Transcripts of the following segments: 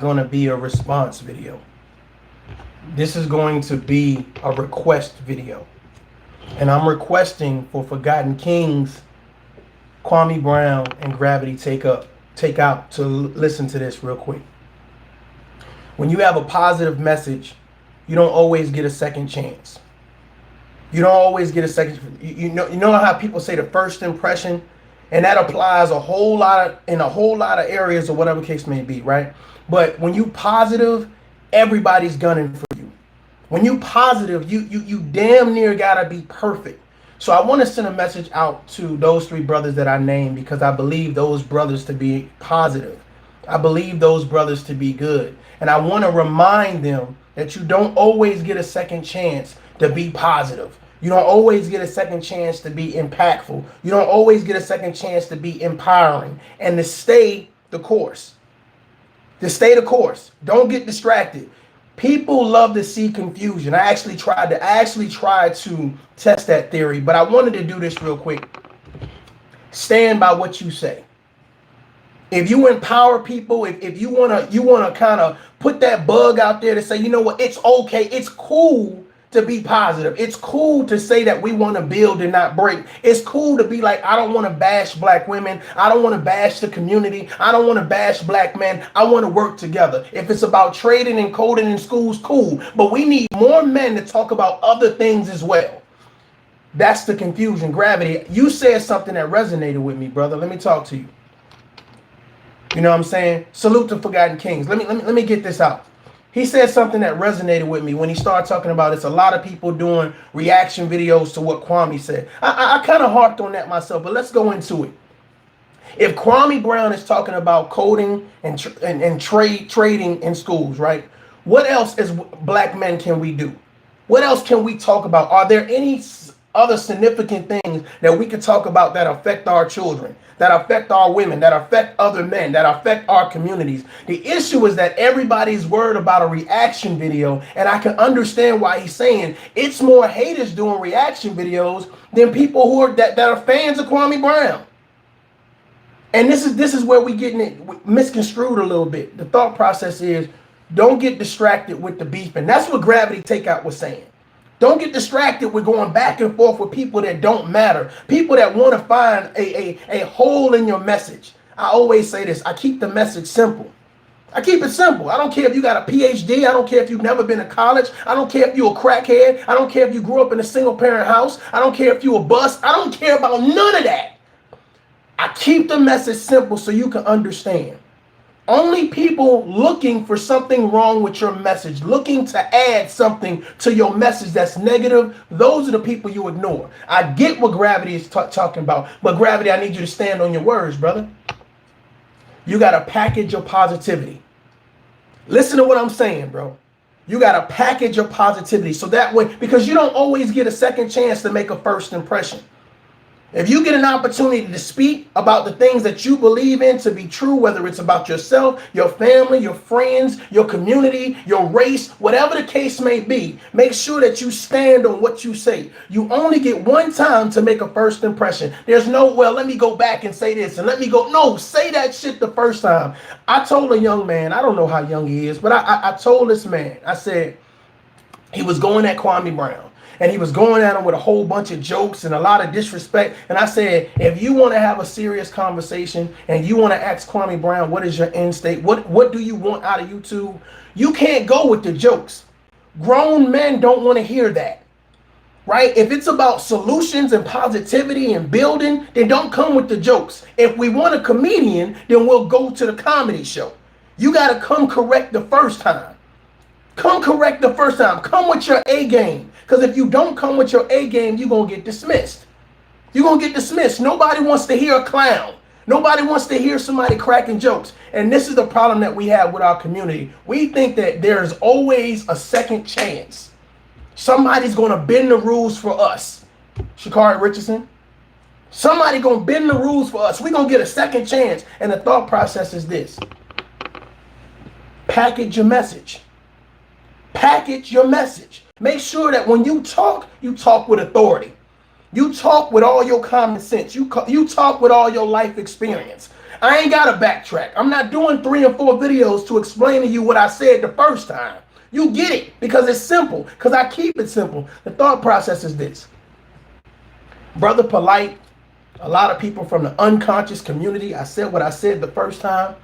going to be a response video. This is going to be a request video. And I'm requesting for Forgotten Kings, Kwame Brown, and Gravity Takeout to listen to this real quick. When you have a positive message, you don't always get a second chance. You don't always get a second. You know how people say the first impression, and that applies in a whole lot of areas or whatever case may be, right? But when you positive, everybody's gunning for you. When you positive, you damn near gotta be perfect. So I want to send a message out to those three brothers that I named because I believe those brothers to be positive. I believe those brothers to be good. And I want to remind them that you don't always get a second chance to be positive. You don't always get a second chance to be impactful. You don't always get a second chance to be empowering and to stay the course. To stay the course. Don't get distracted. People love to see confusion. I actually tried to test that theory, but I wanted to do this real quick. Stand by what you say. If you empower people, if you wanna kind of put that bug out there to say, you know what, it's okay, it's cool to be positive. It's cool to say that we want to build and not break. It's cool to be like, I don't want to bash black women. I don't want to bash the community. I don't want to bash black men. I want to work together. If it's about trading and coding in schools, cool. But we need more men to talk about other things as well. That's the confusion. Gravity, you said something that resonated with me, brother. Let me talk to you. You know what I'm saying? Salute to Forgotten Kings. Let me get this out. He said something that resonated with me when he started talking about it's a lot of people doing reaction videos to what Kwame said. I kind of harped on that myself, but let's go into it. If Kwame Brown is talking about coding and trading in schools, right? What else as black men can we do? What else can we talk about? Are there any other significant things that we could talk about that affect our children, that affect our women, that affect other men, that affect our communities? The issue is that everybody's worried about a reaction video, and I can understand why he's saying it's more haters doing reaction videos than people who are that are fans of Kwame Brown. And this is where we getting it misconstrued a little bit. The thought process is don't get distracted with the beef, and that's what Gravity Takeout was saying. Don't get distracted with going back and forth with people that don't matter. People that want to find a hole in your message. I always say this. I keep the message simple. I keep it simple. I don't care if you got a PhD. I don't care if you've never been to college. I don't care if you're a crackhead. I don't care if you grew up in a single parent house. I don't care if you're a bust. I don't care about none of that. I keep the message simple so you can understand. Only people looking for something wrong with your message, looking to add something to your message that's negative, those are the people you ignore. I get what Gravity is talking about, but Gravity, I need you to stand on your words, brother. You got to package your positivity. Listen to what I'm saying, bro. You got to package your positivity so that way, because you don't always get a second chance to make a first impression. If you get an opportunity to speak about the things that you believe in to be true, whether it's about yourself, your family, your friends, your community, your race, whatever the case may be, make sure that you stand on what you say. You only get one time to make a first impression. There's no, well, let me go back and say this and let me go. No, say that shit the first time. I told a young man, I don't know how young he is, but I told this man, I said, he was going at Kwame Brown. And he was going at him with a whole bunch of jokes and a lot of disrespect. And I said, if you want to have a serious conversation and you want to ask Kwame Brown, what is your end state? What do you want out of YouTube? You can't go with the jokes. Grown men don't want to hear that, right? If it's about solutions and positivity and building, then don't come with the jokes. If we want a comedian, then we'll go to the comedy show. You got to come correct the first time. Come correct the first time. Come with your A game. Because if you don't come with your A game, you're going to get dismissed. You're going to get dismissed. Nobody wants to hear a clown. Nobody wants to hear somebody cracking jokes. And this is the problem that we have with our community. We think that there's always a second chance. Somebody's going to bend the rules for us. Shakari Richardson. Somebody going to bend the rules for us. We're going to get a second chance. And the thought process is this. Package your message. Package your message. Make sure that when you talk with authority. You talk with all your common sense. You talk with all your life experience. I ain't got to backtrack. I'm not doing 3 or 4 videos to explain to you what I said the first time. You get it because it's simple, because I keep it simple. The thought process is this. Brother Polite, a lot of people from the unconscious community, I said what I said the first time.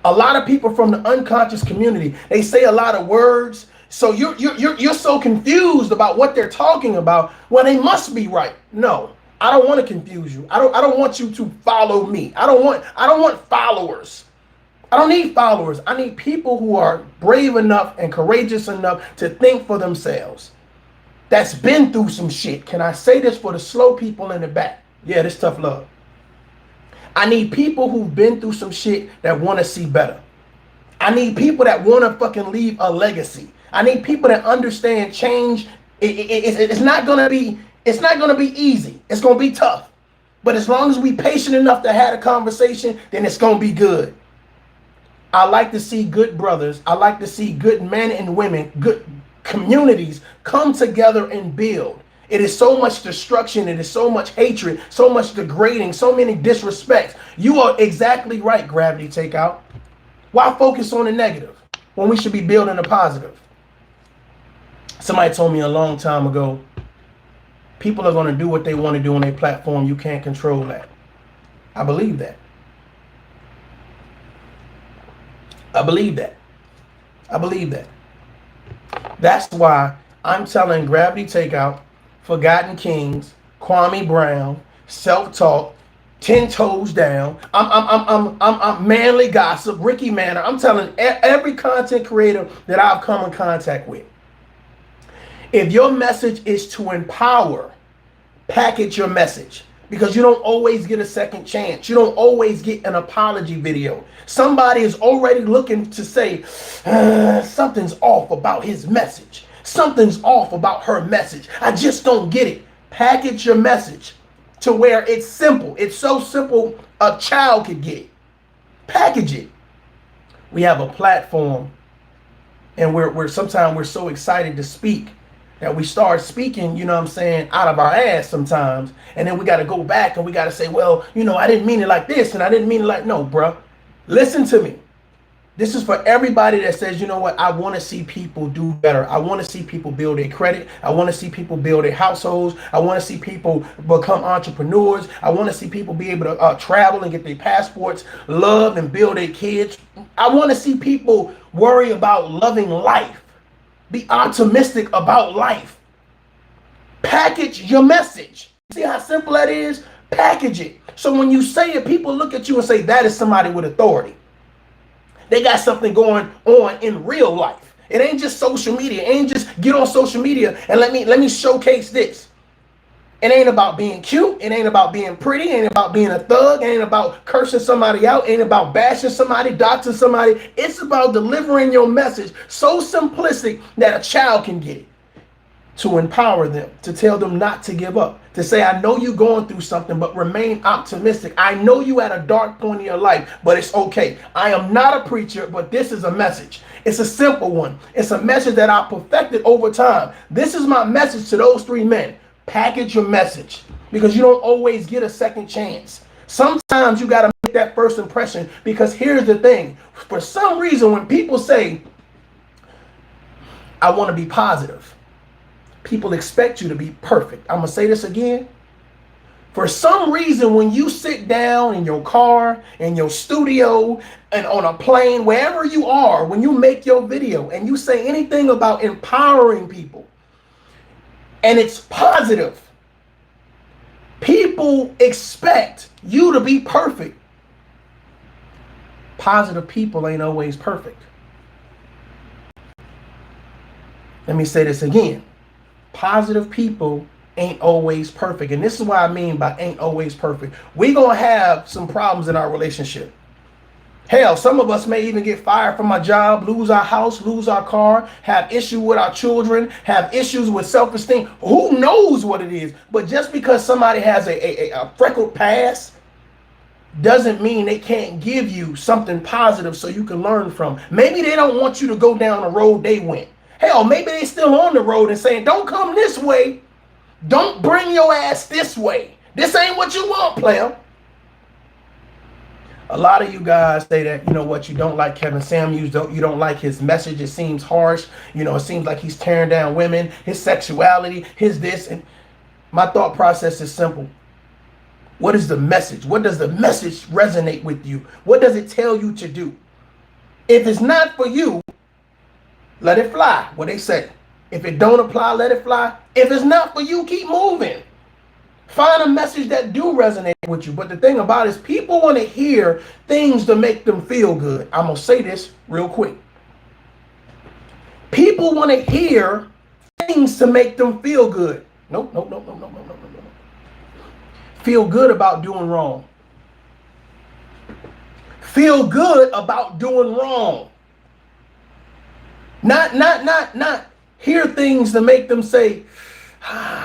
A lot of people from the unconscious community, they say a lot of words. So you're so confused about what they're talking about. Well, they must be right. No, I don't want to confuse you. I don't want you to follow me. I don't want followers. I don't need followers. I need people who are brave enough and courageous enough to think for themselves. That's been through some shit. Can I say this for the slow people in the back? Yeah, this tough love. I need people who've been through some shit that want to see better. I need people that want to fucking leave a legacy. I need people that understand change. It's not gonna be easy. It's gonna be tough. But as long as we patient enough to have a conversation, then it's gonna be good. I like to see good brothers. I like to see good men and women, good communities come together and build. It is so much destruction. It is so much hatred, so much degrading, so many disrespects. You are exactly right, Gravity Takeout. Why focus on the negative when we should be building the positive? Somebody told me a long time ago, people are going to do what they want to do on their platform. You can't control that. I believe that. I believe that. I believe that. That's why I'm telling Gravity Takeout, Forgotten Kings, Kwame Brown, Self-Talk, 10 Toes Down, I'm Manly Gossip, Ricky Manor. I'm telling every content creator that I've come in contact with. If your message is to empower, package your message. Because you don't always get a second chance. You don't always get an apology video. Somebody is already looking to say, something's off about his message. Something's off about her message. I just don't get it. Package your message to where it's simple. It's so simple a child could get it. Package it. We have a platform, and we're sometimes we're so excited to speak that we start speaking, you know what I'm saying, out of our ass sometimes. And then we got to go back and we got to say, well, you know, I didn't mean it like this and I didn't mean it like, no, bruh. Listen to me. This is for everybody that says, you know what, I want to see people do better. I want to see people build their credit. I want to see people build their households. I want to see people become entrepreneurs. I want to see people be able to travel and get their passports, love and build their kids. I want to see people worry about loving life. Be optimistic about life. Package your message. See how simple that is? Package it. So when you say it, people look at you and say, that is somebody with authority. They got something going on in real life. It ain't just social media. It ain't just get on social media and let me showcase this. It ain't about being cute. It ain't about being pretty. It ain't about being a thug. It ain't about cursing somebody out. It ain't about bashing somebody, doxing somebody. It's about delivering your message so simplistic that a child can get it. To empower them, to tell them not to give up, to say, I know you're going through something, but remain optimistic. I know you at a dark point in your life, but it's okay. I am not a preacher, but this is a message. It's a simple one. It's a message that I perfected over time. This is my message to those 3 men. Package your message, because you don't always get a second chance. Sometimes you got to make that first impression, because here's the thing. For some reason, when people say, I want to be positive, people expect you to be perfect. I'm going to say this again. For some reason, when you sit down in your car, in your studio, and on a plane, wherever you are, when you make your video and you say anything about empowering people, and it's positive, people expect you to be perfect. Positive people ain't always perfect. Let me say this again. Positive people ain't always perfect. And this is what I mean by ain't always perfect. We're going to have some problems in our relationship. Hell, some of us may even get fired from our job, lose our house, lose our car, have issues with our children, have issues with self-esteem. Who knows what it is? But just because somebody has a freckled past doesn't mean they can't give you something positive so you can learn from. Maybe they don't want you to go down the road they went. Hell, maybe they still on the road and saying, don't come this way. Don't bring your ass this way. This ain't what you want, player. A lot of you guys say that, you know what, you don't like Kevin Samuels, you don't like his message. It seems harsh. You know, it seems like he's tearing down women, his sexuality, his this. And my thought process is simple. What is the message? What does the message resonate with you? What does it tell you to do? If it's not for you, let it fly. What they say. If it don't apply, let it fly. If it's not for you, keep moving. Find a message that do resonate with you. But the thing about it is people want to hear things to make them feel good. I'm going to say this real quick. People want to hear things to make them feel good. Nope. Feel good about doing wrong. Feel good about doing wrong. Not hear things to make them say,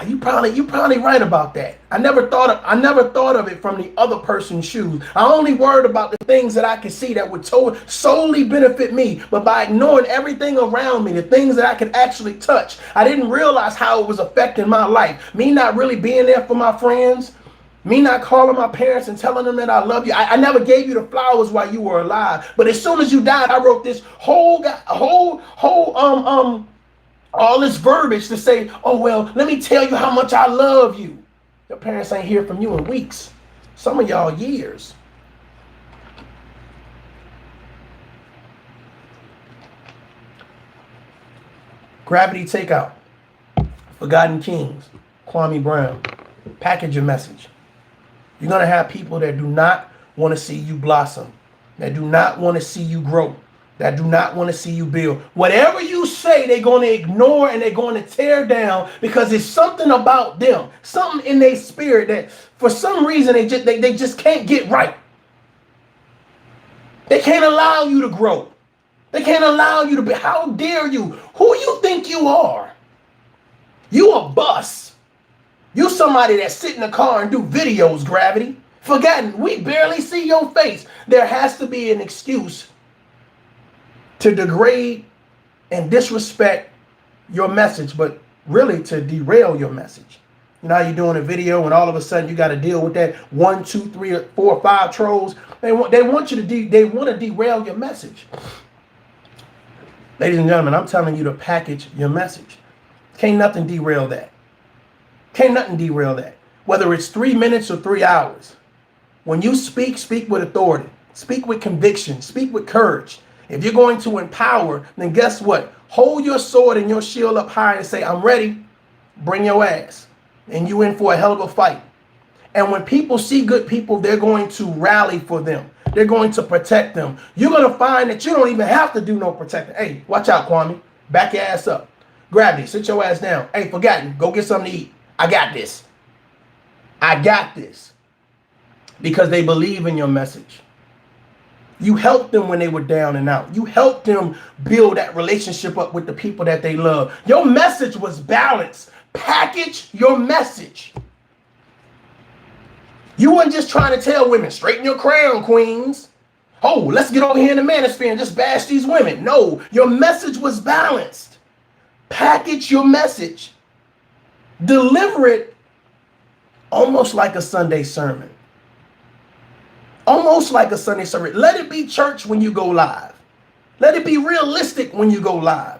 you probably right about that. I never thought of it from the other person's shoes. I only worried about the things that I could see that would solely benefit me. But by ignoring everything around me, the things that I could actually touch, I didn't realize how it was affecting my life. Me not really being there for my friends, me not calling my parents and telling them that I love you. I never gave you the flowers while you were alive. But as soon as you died, I wrote this whole all this verbiage to say, oh, well, let me tell you how much I love you. Your parents ain't hear from you in weeks. Some of y'all years. Gravity Takeout. Forgotten Kings. Kwame Brown. Package your message. You're going to have people that do not want to see you blossom. That do not want to see you grow. That do not want to see you build. Whatever you say, they're going to ignore and they're going to tear down because it's something about them, something in their spirit that for some reason they just can't get right. They can't allow you to grow. They can't allow you to be. How dare you? Who you think you are? You a bus. You somebody that sit in the car and do videos, Gravity. Forgotten. We barely see your face. There has to be an excuse to degrade and disrespect your message, but really to derail your message. You know how you're doing a video and all of a sudden you got to deal with that 1, 2, 3, 4, 5 trolls. They want you to derail your message. Ladies and gentlemen, I'm telling you to package your message. Can't nothing derail that. Can't nothing derail that. Whether it's 3 minutes or 3 hours. When you speak with authority. Speak with conviction. Speak with courage. If you're going to empower, then guess what? Hold your sword and your shield up high and say, I'm ready. Bring your ass. And you in for a hell of a fight. And when people see good people, they're going to rally for them. They're going to protect them. You're going to find that you don't even have to do no protecting. Hey, watch out, Kwame. Back your ass up. Gravity, sit your ass down. Hey, Forgotten, go get something to eat. I got this. I got this. Because they believe in your message. You helped them when they were down and out. You helped them build that relationship up with the people that they love. Your message was balanced. Package your message. You weren't just trying to tell women, straighten your crown, queens. Oh, let's get over here in the manosphere and just bash these women. No, your message was balanced. Package your message. Deliver it almost like a Sunday sermon. Almost like a Sunday sermon. Let it be church when you go live. Let it be realistic when you go live.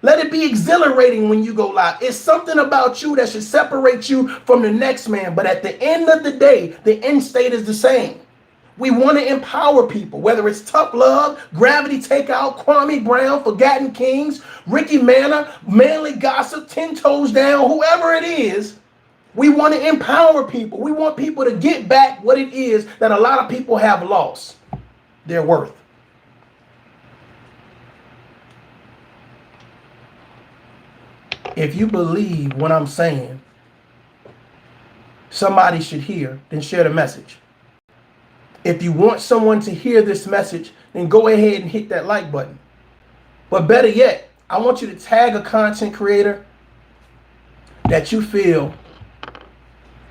Let it be exhilarating when you go live. It's something about you that should separate you from the next man. But at the end of the day, the end state is the same. We want to empower people, whether it's Tough Love, Gravity Takeout, Kwame Brown, Forgotten Kings, Ricky Manor, Manly Gossip, 10 Toes Down, whoever it is. We want to empower people. We want people to get back what it is that a lot of people have lost, their worth. If you believe what I'm saying, somebody should hear, then share the message. If you want someone to hear this message, then go ahead and hit that like button. But better yet, I want you to tag a content creator that you feel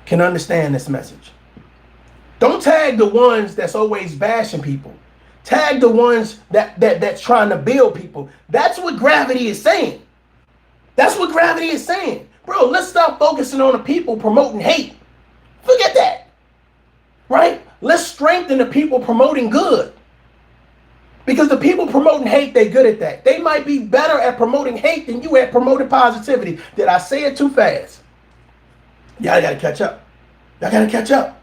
can understand this message. Don't tag the ones that's always bashing people. Tag the ones that's trying to build people. That's what Gravity is saying. That's what Gravity is saying. Bro, let's stop focusing on the people promoting hate. Forget that. Right? Let's strengthen the people promoting good. Because the people promoting hate, they're good at that. They might be better at promoting hate than you at promoting positivity. Did I say it too fast? Y'all gotta catch up. Y'all gotta catch up.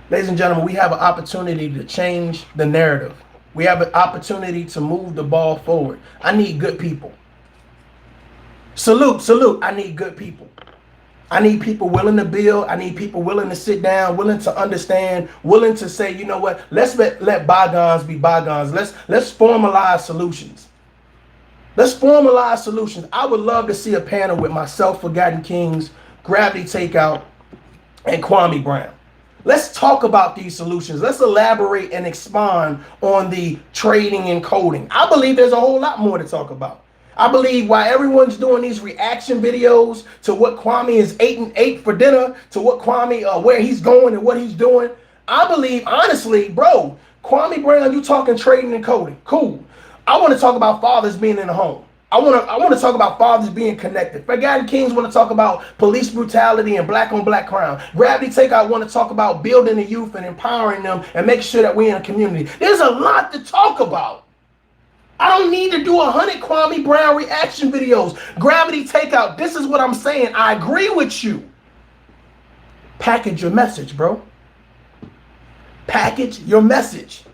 Ladies and gentlemen, we have an opportunity to change the narrative. We have an opportunity to move the ball forward. I need good people. Salute, salute. I need good people. I need people willing to build. I need people willing to sit down, willing to understand, willing to say, you know what, let's let bygones be bygones. Let's formalize solutions. Let's formalize solutions. I would love to see a panel with myself, Forgotten Kings, Gravity Takeout, and Kwame Brown. Let's talk about these solutions. Let's elaborate and expand on the trading and coding. I believe there's a whole lot more to talk about. I believe while everyone's doing these reaction videos to what Kwame is ate for dinner, to what Kwame, where he's going and what he's doing, I believe, honestly, bro, Kwame Brown, you talking trading and coding. Cool. I want to talk about fathers being in the home. I want to talk about fathers being connected. Forgotten Kings want to talk about police brutality and black on black crime. Gravity Takeout want to talk about building the youth and empowering them and make sure that we're in a community. There's a lot to talk about. I don't need to do 100 Kwame Brown reaction videos. Gravity Takeout, this is what I'm saying. I agree with you. Package your message, bro. Package your message.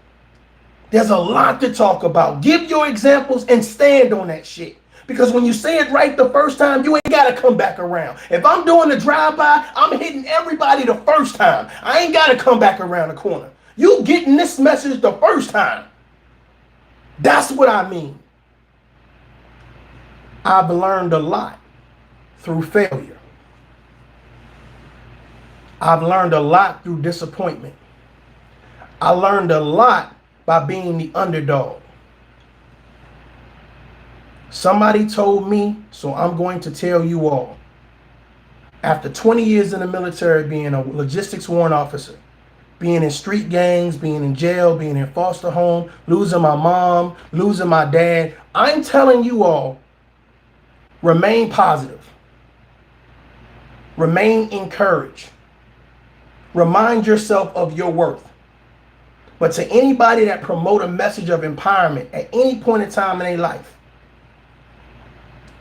There's a lot to talk about. Give your examples and stand on that shit. Because when you say it right the first time, you ain't got to come back around. If I'm doing the drive-by, I'm hitting everybody the first time. I ain't got to come back around the corner. You getting this message the first time. That's what I mean. I've learned a lot through failure. I've learned a lot through disappointment. I learned a lot by being the underdog. Somebody told me, so I'm going to tell you all. After 20 years in the military, being a logistics warrant officer, being in street gangs, being in jail, being in foster home, losing my mom, losing my dad, I'm telling you all, remain positive. Remain encouraged. Remind yourself of your worth. But to anybody that promote a message of empowerment at any point in time in their life,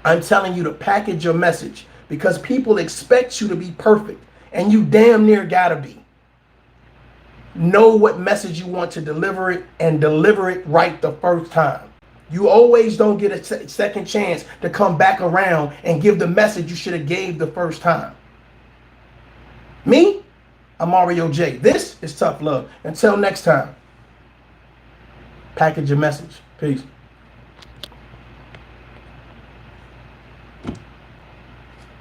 I'm telling you to package your message because people expect you to be perfect and you damn near gotta be. Know what message you want to deliver it and deliver it right the first time. You always don't get a second chance to come back around and give the message you should have gave the first time. Me, I'm Mario J. This is Tough Love. Until next time, package your message. Peace.